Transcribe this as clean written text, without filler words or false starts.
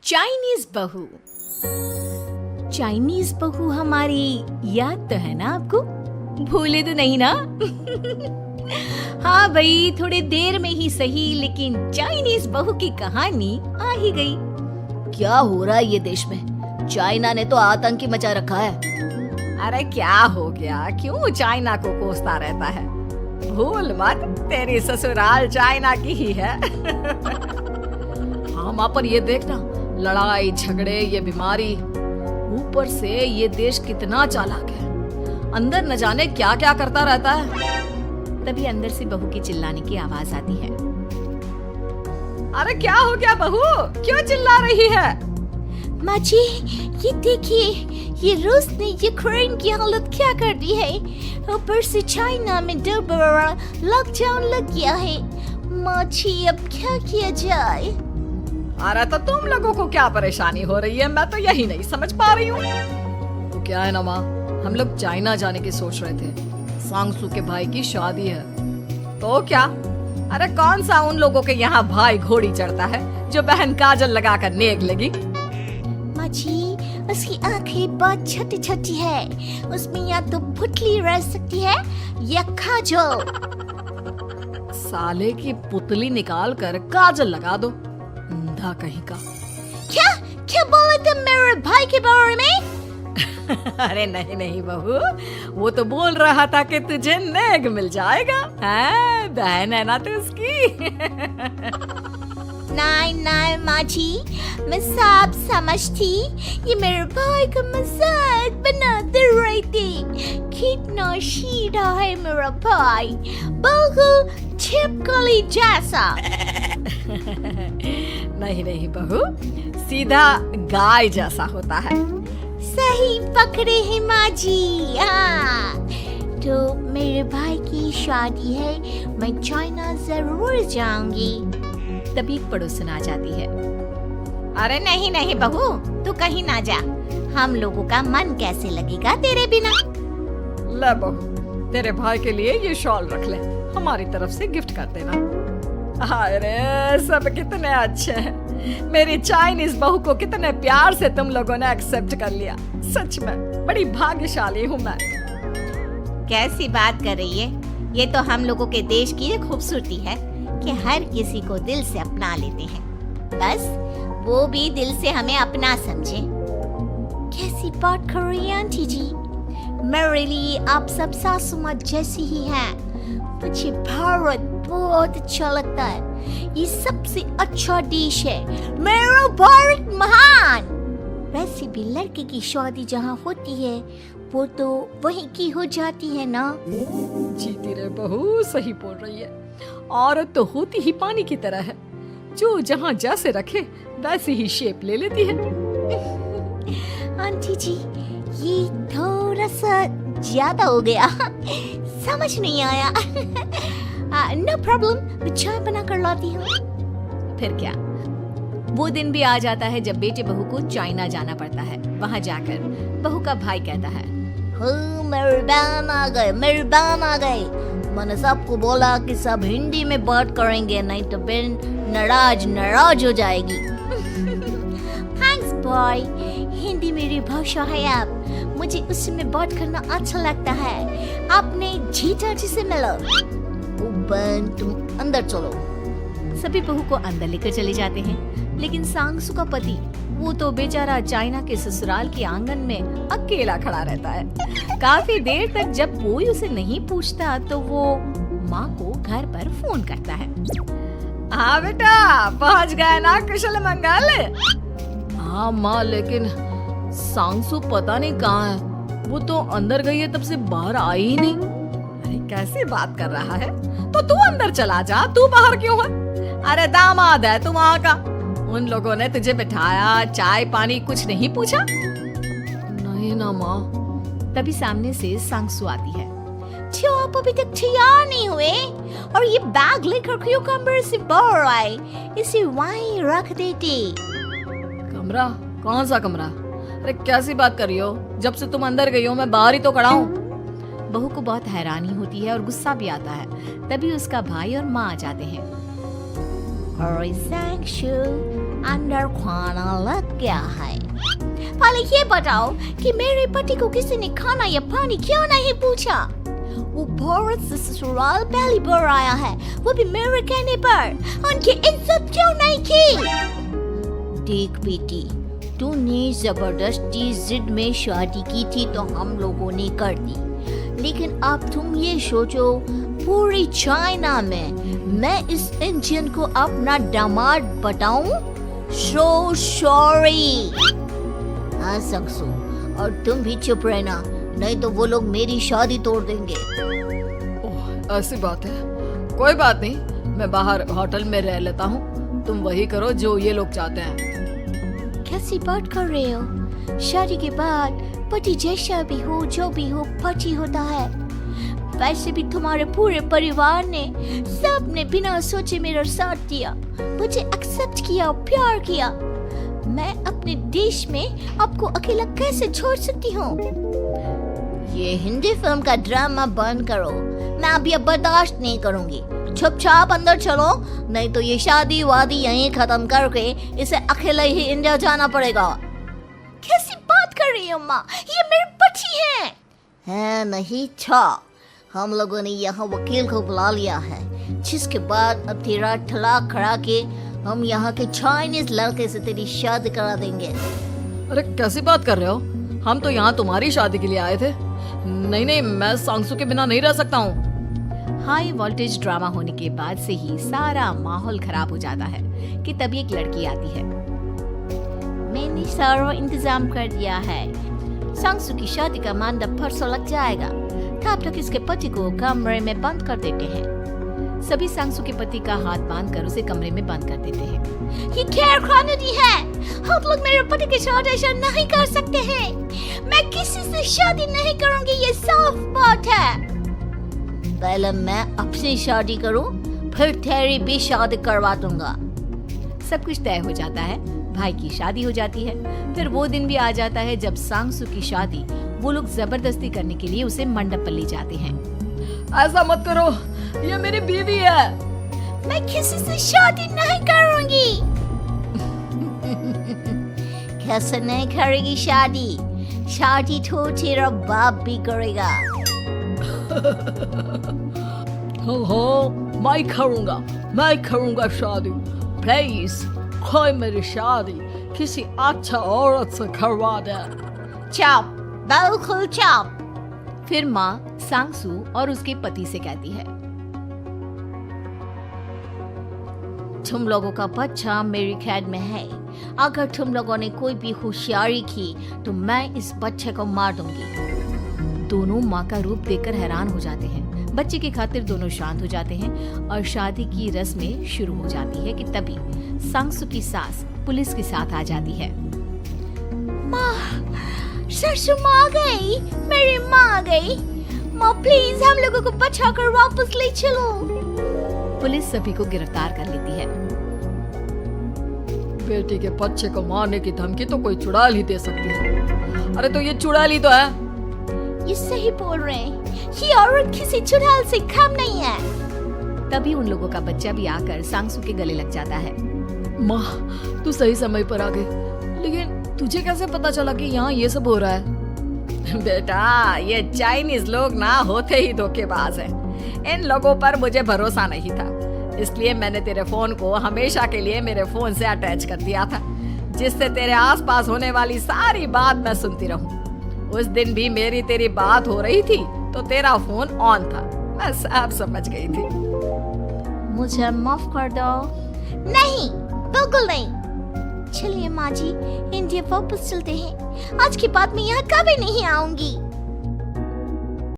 Chinese बहू। Chinese बहू हमारी याद तो है ना आपको? भूले तो नहीं ना? हाँ भाई, थोड़ी देर में ही सही, लेकिन चाइनीज बहू की कहानी आ ही गई। क्या हो रहा है ये देश में? चाइना ने तो आतंकी मचा रखा है। अरे क्या हो गया? क्यों चाइना को कोसता रहता है? भूल मत, तेरी ससुराल चाइना की ही है। हाँ माँ, पर ये देखना, लड़ाई झगड़े, ये बीमारी, ऊपर से ये देश कितना चालाक है। अंदर न जाने क्या क्या करता रहता है। तभी अंदर से बहू की चिल्लाने की आवाज आती है। अरे क्या हो गया बहू, क्यों चिल्ला रही है? माँ जी, ये देखिए, ये रूस ने यूक्रेन की हालत क्या कर दी है। ऊपर से चाइना में 2 बड़ा लॉकडाउन लग गया है। माँ जी, अब क्या किया जाए? अरे तो तुम लोगों को क्या परेशानी हो रही है, मैं तो यही नहीं समझ पा रही हूँ। तो क्या है ना माँ, हम लोग चाइना जाने की सोच रहे थे। सांगसू के भाई की शादी है। तो क्या? अरे कौन सा उन लोगों के यहाँ भाई घोड़ी चढ़ता है जो बहन काजल लगा कर नेक लगी? माँ जी, उसकी आंखें बहुत छोटी छोटी है, उसमें या तो पुतली रह सकती है या काजल। साले की पुतली निकाल कर काजल लगा दो, अंधा कहीं का। क्या क्या बोले तुम मेरे भाई के बारे में? अरे नहीं नहीं बहू, वो तो बोल रहा था कि तुझे नेग मिल जाएगा। हैं, बहन है ना तू उसकी। नहीं नहीं माँ जी, मैं सब समझती। ये मेरे भाई का मजाक बनाते रहते। कितना सीधा है मेरा भाई, बिल्कुल छिपकली जैसा। नहीं नहीं बहू, सीधा गाय जैसा होता है। सही पकड़े हैं माँ जी। हाँ, तो मेरे भाई की शादी है, मैं चाइना जरूर जाऊंगी। तभी एक पड़ोसन आ जाती है। अरे नहीं नहीं बहू, तू कहीं ना जा। हम लोगों का मन कैसे लगेगा तेरे बिना? ले बहू, तेरे भाई के लिए ये शॉल रख ले, हमारी तरफ से गिफ्ट कर देना। अरे सब कितने अच्छे हैं। मेरी चाइनीज बहू को कितने प्यार से तुम लोगों ने एक्सेप्ट कर लिया। सच में बड़ी भाग्यशाली हूँ मैं। कैसी बात कर रही है? ये तो हम लोगों के देश की खूबसूरती है कि हर किसी को दिल से अपना लेते हैं, बस वो भी दिल से हमें अपना समझे। कैसी बात कर रही हैं आंटी जी? मेरे लिए आप सब सासू माँ जैसी ही हैं। मुझे भारत बहुत अच्छा लगता है, ये सबसे अच्छा देश है। मेरा भारत महान। वैसे भी लड़के की शादी जहाँ होती है वो तो वहीं की हो जाती है ना? जीती रे बहू, सही बोल रही है। औरत तो होती ही पानी की तरह है, जो जहाँ जैसे रखे वैसी ही शेप ले लेती है। आंटी जी, ये थोड़ा सा ज्यादा हो गया, समझ नहीं आया। नो प्रॉब्लम, मैं चाय बना कर लाती हूँ। फिर क्या, वो दिन भी आ जाता है जब बेटे बहू को चाइना जाना पड़ता है। वहाँ जाकर बहू का भाई कहता है, मेरे बहन आ गए, मेरे बहन आ गए। मैंने सबको बोला कि सब हिंदी में बात करेंगे, नहीं तो बहन नाराज हो जाएगी। थैंक्स बॉय, हिंदी मेरी भाषा है। अब मुझे उसमें बात करना अच्छा लगता है। आपने जीजा जी से मिलो। बहन तुम अंदर चलो। सभी बहू को अंदर लेकर चले जाते हैं, लेकिन सांगसू का पति, वो तो बेचारा चाइना के ससुराल के आंगन में अकेला खड़ा रहता है। काफी देर तक जब कोई उसे नहीं पूछता तो वो माँ को घर पर फोन करता है। हाँ बेटा, पहुँच गए ना कुशल मंगल? हाँ माँ, लेकिन सांगसू पता नहीं कहाँ है। वो तो अंदर गई है, तब से बाहर आई ही नहीं। अरे कैसी बात कर रहा है? तो तू अंदर चला जा, तू बाहर क्यों है? अरे दामाद है तू वहाँ का, उन लोगों ने तुझे बिठाया, चाय पानी कुछ नहीं पूछा? नहीं ना माँ। तभी सामने से सांगसू आती है। क्यों आप अभी तक तैयार नहीं हुए? और ये बैग लेकर क्यों कमरे से बाहर आए? इसे वहीं रख देते। कमरा? कौन सा कमरा? अरे कैसी बात कर रही हो? जब से तुम अंदर गई हो मैं बाहर ही तो खड़ा हूँ। बहू को बहुत हैरानी होती है और गुस्सा भी आता है। तभी उसका भाई और माँ आ जाते हैं। और सांगसू, अंदर खाना लग गया है। पहले ये बताओ कि मेरे पति को किसी ने खाना या पानी क्यों नहीं पूछा? वो भारत से ससुराल पहली बार आया है, वो भी मेरे कहने पर। उनकी इज्जत क्यों नहीं की? देख बेटी, तूने जबरदस्ती जिद में शादी की थी तो हम लोगों ने कर दी, लेकिन अब तुम ये सोचो पूरी चाइना में मैं इस इंडियन को अपना दामाद बताऊं? So sorry। हाँ संगसू, और तुम भी चुप रहना, नहीं तो वो लोग मेरी शादी तोड़ देंगे। ओह, ऐसी बात है। कोई बात नहीं, मैं बाहर होटल में रह लेता हूँ, तुम वही करो जो ये लोग चाहते हैं। कैसी बात कर रहे हो? शादी के बाद पति जैसा भी हो, जो भी हो, पति होता है। वैसे भी तुम्हारे पूरे परिवार ने, सबने बिना सोचे मेरा साथ दिया, मुझे एक्सेप्ट किया, प्यार किया। मैं अपने देश में आपको अकेला कैसे छोड़ सकती हूँ? ये हिंदी फिल्म का ड्रामा बंद करो, मैं अभी अब बर्दाश्त नहीं करूँगी। चुपचाप अंदर चलो, नहीं तो ये शादी वादी यहीं खत्म करके इसे अकेले ही इंडिया जाना पड़ेगा। कैसी बात कर रही हो माँ? ये मेरे पति हैं। है नहीं था, हम लोगों ने यहाँ वकील को बुला लिया है, जिसके बाद अब तेरा तलाक करा के हम यहाँ के चाइनीज लड़के से तेरी शादी करा देंगे। अरे कैसी बात कर रहे हो? हम तो यहाँ तुम्हारी शादी के लिए आए थे। नहीं नहीं, मैं सांगसू के बिना नहीं रह सकता हूँ। हाई वोल्टेज ड्रामा होने के बाद से ही सारा माहौल खराब हो जाता है कि तभी एक लड़की आती है। मैंने सारा इंतजाम कर दिया है, सांगसू की शादी का मंडप परसों लग जाएगा। तब तक इसके पति को कमरे में बंद कर देते हैं। सभी सांगसू के पति का हाथ बांधकर उसे कमरे में बंद कर देते हैं। ये गैर कानूनी है, आप लोग मेरे पति के साथ ऐसा नहीं कर सकते हैं। मैं किसी से शादी नहीं करूंगी, ये साफ बात है। पहले मैं अपनी शादी करूं, फिर तेरी भी शादी करवा दूंगा। सब कुछ तय हो जाता है, भाई की शादी हो जाती है। फिर वो दिन भी आ जाता है जब सांगसू की शादी वो लोग जबरदस्ती करने के लिए उसे मंडप पर ले जाते हैं। ऐसा मत करो, ये मेरी बीवी है। मैं किसी से शादी नहीं करूंगी। कैसे नहीं करेगी शादी? शादी तो तेरा बाप भी करेगा। हो, मैं करूंगा शादी। प्लीज कोई मेरी शादी किसी अच्छा औरत से करवा दे। चुप, बिल्कुल चुप। फिर माँ सांगसू और उसके पति से कहती है, तुम लोगों का बच्चा मेरी कैद में है। अगर तुम लोगों ने कोई भी होशियारी की तो मैं इस बच्चे को मार दूंगी। दोनों माँ का रूप देखकर हैरान हो जाते हैं। बच्चे की खातिर दोनों शांत हो जाते हैं और शादी की रस्में शुरू हो जाती है कि तभी सांगसू की सास पुलिस के साथ आ जाती है। माँ, सरसू माँ आ गई, मेरी माँ आ गई। माँ प्लीज हम लोगों को बचाकर वापस ले चलो। पुलिस सभी को गिरफ्तार कर लेती है। बेटी के बच्चे को मारने की धमकी तो कोई चुड़ैल ही दे सकती है। अरे तो ये चुड़ैल ही तो है। ये सही बोल रहे हैं, ये औरत किसी चुड़ैल से कम नहीं है। तभी उन लोगों का बच्चा भी आकर सांगसू के गले लग जाता है। माँ, तू सही समय पर आ गई, लेकिन तुझे कैसे पता चला कि यहाँ ये सब हो रहा है? बेटा, ये चाइनीज लोग ना होते ही धोखेबाज हैं। इन लोगों पर मुझे भरोसा नहीं था, इसलिए मैंने तेरे फोन को हमेशा के लिए मेरे फोन से अटैच कर दिया था, जिससे तेरे आसपास होने वाली सारी बात मैं सुनती रहूं। उस दिन भी मेरी तेरी बात हो रही थी तो तेरा फोन ऑन था, मैं सब समझ गई थी। मुझे माफ कर दो। नहीं, बिल्कुल नहीं। चलिए माँ जी, इंडिया वापस चलते हैं। आज के बाद मैं यहाँ कभी नहीं आऊंगी।